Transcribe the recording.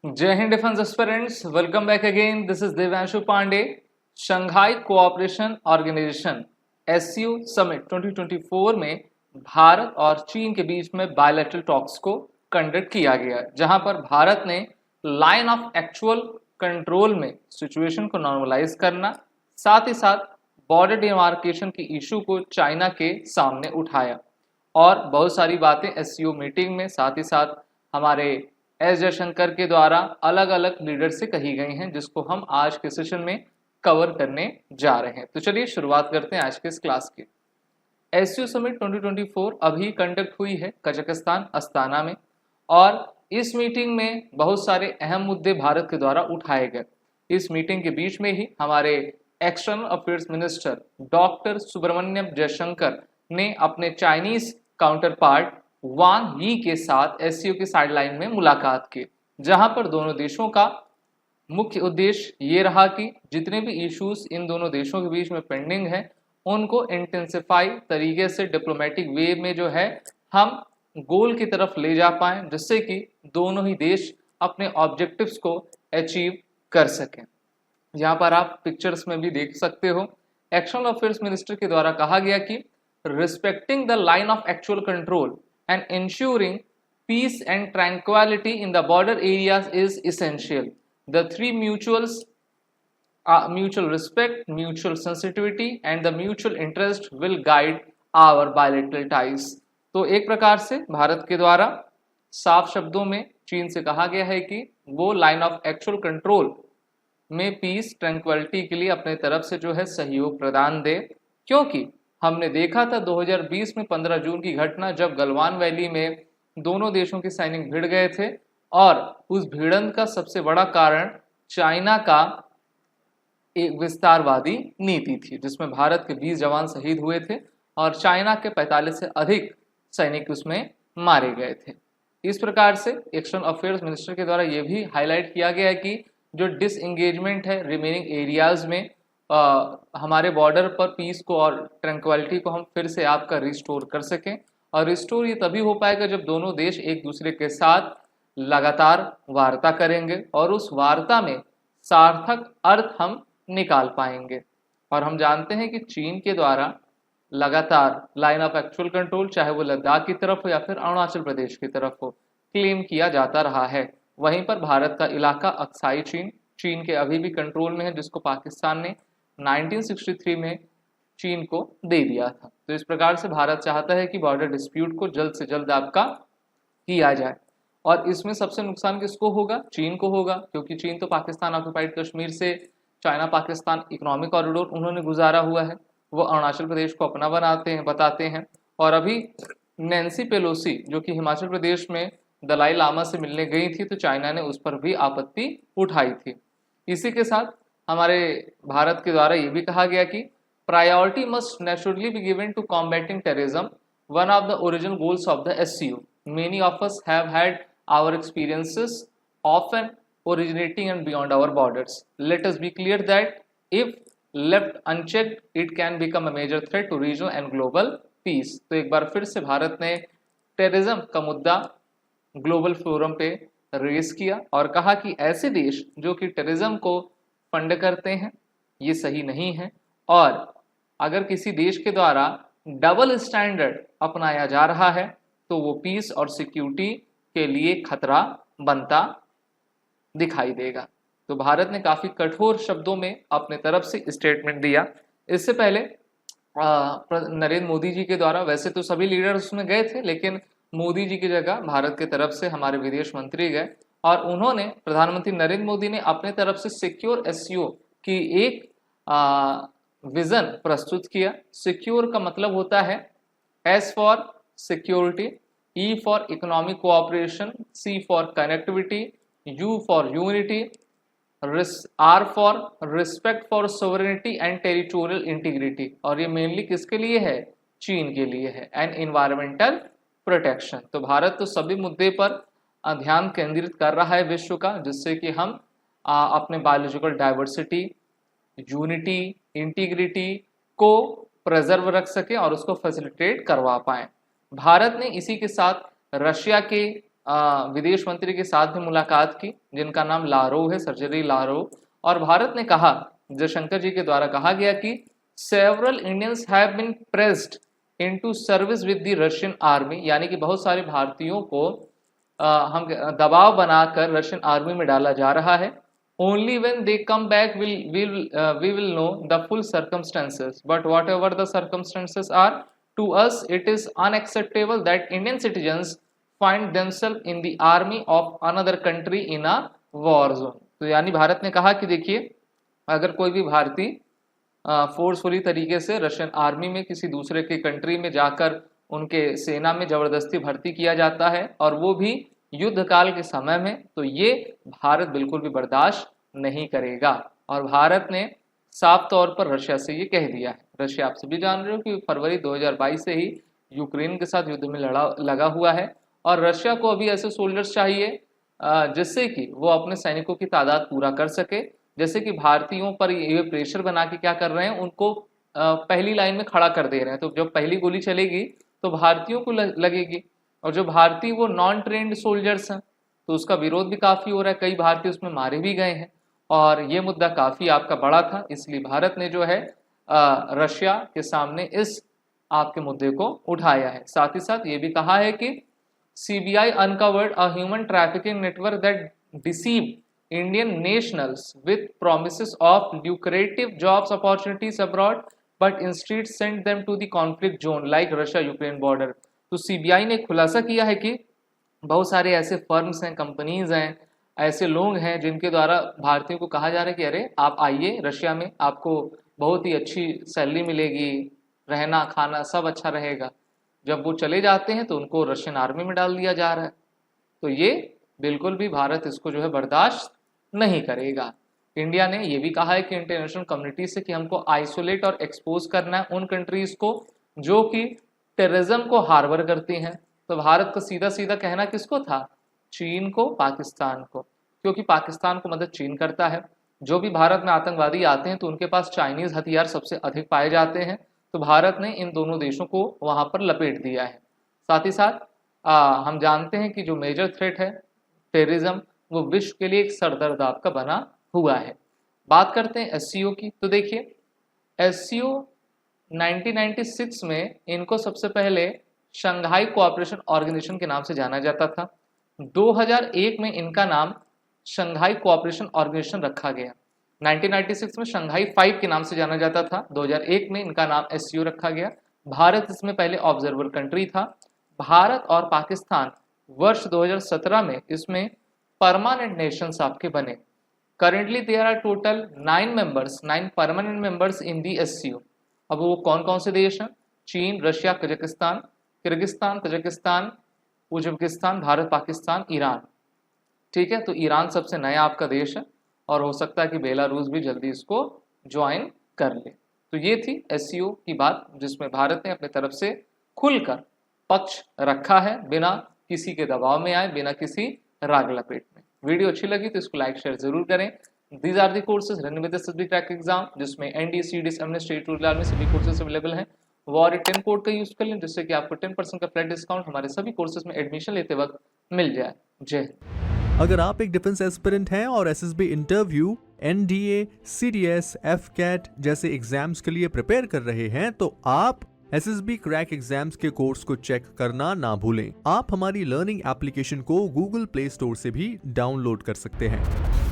जय Hind defence aspirants, welcome back again. This is Devanshu Pandey. Shanghai cooperation organisation SCO summit 2024 में भारत और चीन के बीच में बायलैटरल टॉक्स को कंडक्ट किया गया, जहां पर भारत ने लाइन ऑफ एक्चुअल कंट्रोल में सिचुएशन को नॉर्मलाइज करना, साथ ही साथ बॉर्डर डिमार्केशन की इशू को चाइना के सामने उठाया और बहुत सारी बातें एससीओ मीटिंग में साथ ही साथ हमारे एस जयशंकर के द्वारा अलग अलग लीडर से कही गई हैं, जिसको हम आज के सेशन में कवर करने जा रहे हैं। तो चलिए शुरुआत करते हैं आज के इस क्लास की। एससीओ समिट 2024 अभी कंडक्ट हुई है कजाकिस्तान अस्ताना में, और इस मीटिंग में बहुत सारे अहम मुद्दे भारत के द्वारा उठाए गए। इस मीटिंग के बीच में ही हमारे external affairs minister doctor Subrahmanyam Jaishankar ने अपने चाइनीज काउंटर पार्ट वांग यी के साथ एससीओ की साइडलाइन में मुलाकात की, जहां पर दोनों देशों का मुख्य उद्देश्य ये रहा कि जितने भी इश्यूज इन दोनों देशों के बीच में पेंडिंग है उनको इंटेंसिफाई तरीके से डिप्लोमेटिक वे में जो है हम गोल की तरफ ले जा पाएं, जिससे कि दोनों ही देश अपने ऑब्जेक्टिव्स को अचीव कर सकें। यहाँ पर आप पिक्चर्स में भी देख सकते हो, एक्सटर्नल अफेयर्स मिनिस्टर के द्वारा कहा गया कि respecting the line of actual control and ensuring peace and tranquility in the border areas is essential. The three mutual respect, mutual sensitivity and the mutual interest will guide our bilateral ties. तो एक प्रकार से भारत के द्वारा साफ शब्दों में चीन से कहा गया है कि वो लाइन ऑफ एक्चुअल कंट्रोल में पीस ट्रैंक्विलिटी के लिए अपने तरफ से जो है सहयोग प्रदान दे, क्योंकि हमने देखा था 2020 में 15 जून की घटना, जब गलवान वैली में दोनों देशों के सैनिक भिड़ गए थे और उस भिड़ंत का सबसे बड़ा कारण चाइना का एक विस्तारवादी नीति थी, जिसमें भारत के 20 जवान शहीद हुए थे और चाइना के 45 से अधिक सैनिक उसमें मारे गए थे। इस प्रकार से एक्सटर्नल अफेयर्स मिनिस्टर के द्वारा यह भी हाईलाइट किया गया है कि जो डिसएंगेजमेंट है रिमेनिंग एरियाज में हमारे बॉर्डर पर पीस को और ट्रैंक्विलिटी को हम फिर से आपका रिस्टोर कर सकें, और रिस्टोर ये तभी हो पाएगा जब दोनों देश एक दूसरे के साथ लगातार वार्ता करेंगे और उस वार्ता में सार्थक अर्थ हम निकाल पाएंगे। और हम जानते हैं कि चीन के द्वारा लगातार लाइन ऑफ एक्चुअल कंट्रोल, चाहे वो लद्दाख की तरफ हो या फिर अरुणाचल प्रदेश की तरफ हो, क्लेम किया जाता रहा है। वहीं पर भारत का इलाका अक्साई चीन के अभी भी कंट्रोल में है, जिसको पाकिस्तान ने 1963 में चीन को दे दिया था। तो इस प्रकार से भारत चाहता है कि बॉर्डर डिस्प्यूट को जल्द से जल्द आपका किया जाए, और इसमें सबसे नुकसान किसको होगा? चीन को होगा, क्योंकि चीन तो पाकिस्तान ऑक्युपाइड कश्मीर से चाइना पाकिस्तान इकोनॉमिक कॉरिडोर उन्होंने गुजारा हुआ है, वो अरुणाचल प्रदेश को अपना बताते हैं। और अभी नैन्सी पेलोसी जो कि हिमाचल प्रदेश में दलाई लामा से मिलने गई थी, तो चाइना ने उस पर भी आपत्ति उठाई थी। इसी के साथ हमारे भारत के द्वारा ये भी कहा गया कि priority must naturally be given to combating terrorism, one of the original goals of the SCO. Many of us have had our experiences often originating and beyond our borders. Let us be clear that if left unchecked, it can become a major threat to regional and global peace. तो एक बार फिर से भारत ने terrorism का मुद्दा global forum पे race किया और कहा कि ऐसे देश जो कि टेररिज्म को फंड करते हैं ये सही नहीं है, और अगर किसी देश के द्वारा डबल स्टैंडर्ड अपनाया जा रहा है तो वो पीस और सिक्योरिटी के लिए खतरा बनता दिखाई देगा। तो भारत ने काफी कठोर शब्दों में अपने तरफ से स्टेटमेंट दिया। इससे पहले नरेंद्र मोदी जी के द्वारा, वैसे तो सभी लीडर उसमें गए थे, लेकिन मोदी जी की जगह भारत के तरफ से हमारे विदेश मंत्री गए और उन्होंने, प्रधानमंत्री नरेंद्र मोदी ने अपने तरफ से सिक्योर एससीओ की एक विजन प्रस्तुत किया। सिक्योर का मतलब होता है S for security, E for economic cooperation, C for connectivity, U for unity, R for respect for sovereignty and territorial integrity, और ये मेनली किसके लिए है? चीन के लिए है, एंड इन्वायरमेंटल प्रोटेक्शन। तो भारत तो सभी मुद्दे पर ध्यान केंद्रित कर रहा है विश्व का, जिससे कि हम अपने बायोलॉजिकल डाइवर्सिटी, यूनिटी, इंटीग्रिटी को प्रिजर्व रख सके और उसको फैसिलिटेट करवा पाए। भारत ने इसी के साथ रशिया के विदेश मंत्री के साथ भी मुलाकात की, जिनका नाम लारोव है, सर्जरी लारोव। और भारत ने कहा, जयशंकर जी के द्वारा कहा गया कि several Indians have been pressed into service with the Russian army, यानी कि बहुत सारे भारतीयों को हम दबाव बनाकर रशियन आर्मी में डाला जा रहा है। Only when they come back we will know the full circumstances, but whatever the circumstances are, to us it is unacceptable that Indian citizens find themselves in the army of another country in a war zone। तो यानी भारत ने कहा कि देखिए, अगर कोई भी भारतीय फोर्सफुली तरीके से रशियन आर्मी में किसी दूसरे के कंट्री में जाकर उनके सेना में जबरदस्ती भर्ती किया जाता है और वो भी युद्ध काल के समय में, तो ये भारत बिल्कुल भी बर्दाश्त नहीं करेगा। और भारत ने साफ तौर पर रशिया से ये कह दिया है। रशिया आप सभी जान रहे हो कि फरवरी 2022 से ही यूक्रेन के साथ युद्ध में लगा हुआ है और रशिया को अभी ऐसे सोल्जर्स चाहिए जिससे कि वो अपने सैनिकों की तादाद पूरा कर सके। जैसे कि भारतीयों पर ये प्रेशर बना के क्या कर रहे हैं, उनको पहली लाइन में खड़ा कर दे रहे हैं। तो जब पहली गोली चलेगी तो भारतीयों को लगेगी, और जो भारतीय वो नॉन ट्रेंड सोल्जर्स हैं तो उसका विरोध भी काफ़ी हो रहा है, कई भारतीय उसमें मारे भी गए हैं और ये मुद्दा काफ़ी आपका बड़ा था। इसलिए भारत ने जो है रशिया के सामने इस आपके मुद्दे को उठाया है। साथ ही साथ ये भी कहा है कि CBI uncovered a human trafficking network that deceived Indian nationals with promises of lucrative jobs opportunities abroad, but instead sent them to the conflict zone like Russia-Ukraine border। तो CBI ने खुलासा किया है कि बहुत सारे ऐसे फर्म्स हैं, कंपनीज हैं, ऐसे लोग हैं जिनके द्वारा भारतीयों को कहा जा रहा है कि अरे आप आइए रशिया में, आपको बहुत ही अच्छी सैलरी मिलेगी, रहना खाना सब अच्छा रहेगा। जब वो चले जाते हैं तो उनको रशियन आर्मी में डाल दिया जा रहा है। तो ये बिल्कुल भी भारत इसको जो है बर्दाश्त नहीं करेगा। इंडिया ने ये भी कहा है कि इंटरनेशनल कम्युनिटी से कि हमको आइसोलेट और एक्सपोज करना है उन कंट्रीज को जो कि टेररिज्म को हार्बर करती हैं। तो भारत का सीधा सीधा कहना किसको था, चीन को, पाकिस्तान को, क्योंकि पाकिस्तान को मदद चीन करता है। जो भी भारत में आतंकवादी आते हैं तो उनके पास चाइनीज हथियार सबसे अधिक पाए जाते हैं, तो भारत ने इन दोनों देशों को वहां पर लपेट दिया है। साथ ही साथ हम जानते हैं कि जो मेजर थ्रेट है टेररिज्म, वो विश्व के लिए एक सरदर्द आपका बना हुआ है। बात करते हैं SCO की, तो देखिए SCO 1996 में इनको सबसे पहले शंघाई कोऑपरेशन ऑर्गेनाइजेशन के नाम से जाना जाता था। 2001 में इनका नाम शंघाई कोऑपरेशन ऑर्गेनाइजेशन रखा गया। 1996 में शंघाई 5 के नाम से जाना जाता था। 2001 में इनका नाम SCO रखा गया। भारत इसमें पहले ऑब्जर्वर कंट्री था। भारत और पाकिस्तान वर्ष 2017 में इसमें परमानेंट नेशंस आपके बने। Currently there are total 9 permanent members in the SCO। अब वो कौन कौन से देश हैं, चीन, Russia, Kazakhstan, Kyrgyzstan, Tajikistan, Uzbekistan, Bharat, Pakistan, Iran. ठीक है, तो ईरान सबसे नया आपका देश है और हो सकता है कि बेलारूस भी जल्दी इसको ज्वाइन कर ले। तो ये थी SCO की बात, जिसमें भारत ने अपने तरफ से खुलकर पक्ष रखा है, बिना किसी के दबाव में आए, बिना किसी राग लपेट में। वीडियो अच्छी लगी तो इसको लाइक शेयर जरूर करें। These are the courses run with SSB crack exam, जिसमें NDA, CDS, एमनेट, स्टेट, रूरल आर्मी सभी कोर्सेज अवेलेबल हैं। वॉर 10 कोड का यूज कर लें, जिससे कि आपको 10% का फ्लैट डिस्काउंट हमारे सभी कोर्सेज में एडमिशन लेते वक्त मिल जाए। जय। अगर आप एक डिफेंस एस्पिरेंट हैं और SSB interview, NDA, CDS, FCAT जैसे एग्जाम्स के लिए प्रिपेयर कर रहे हैं, तो आप SSB क्रैक एग्जाम्स के कोर्स को चेक करना ना भूलें। आप हमारी लर्निंग एप्लीकेशन को Google प्ले स्टोर से भी डाउनलोड कर सकते हैं।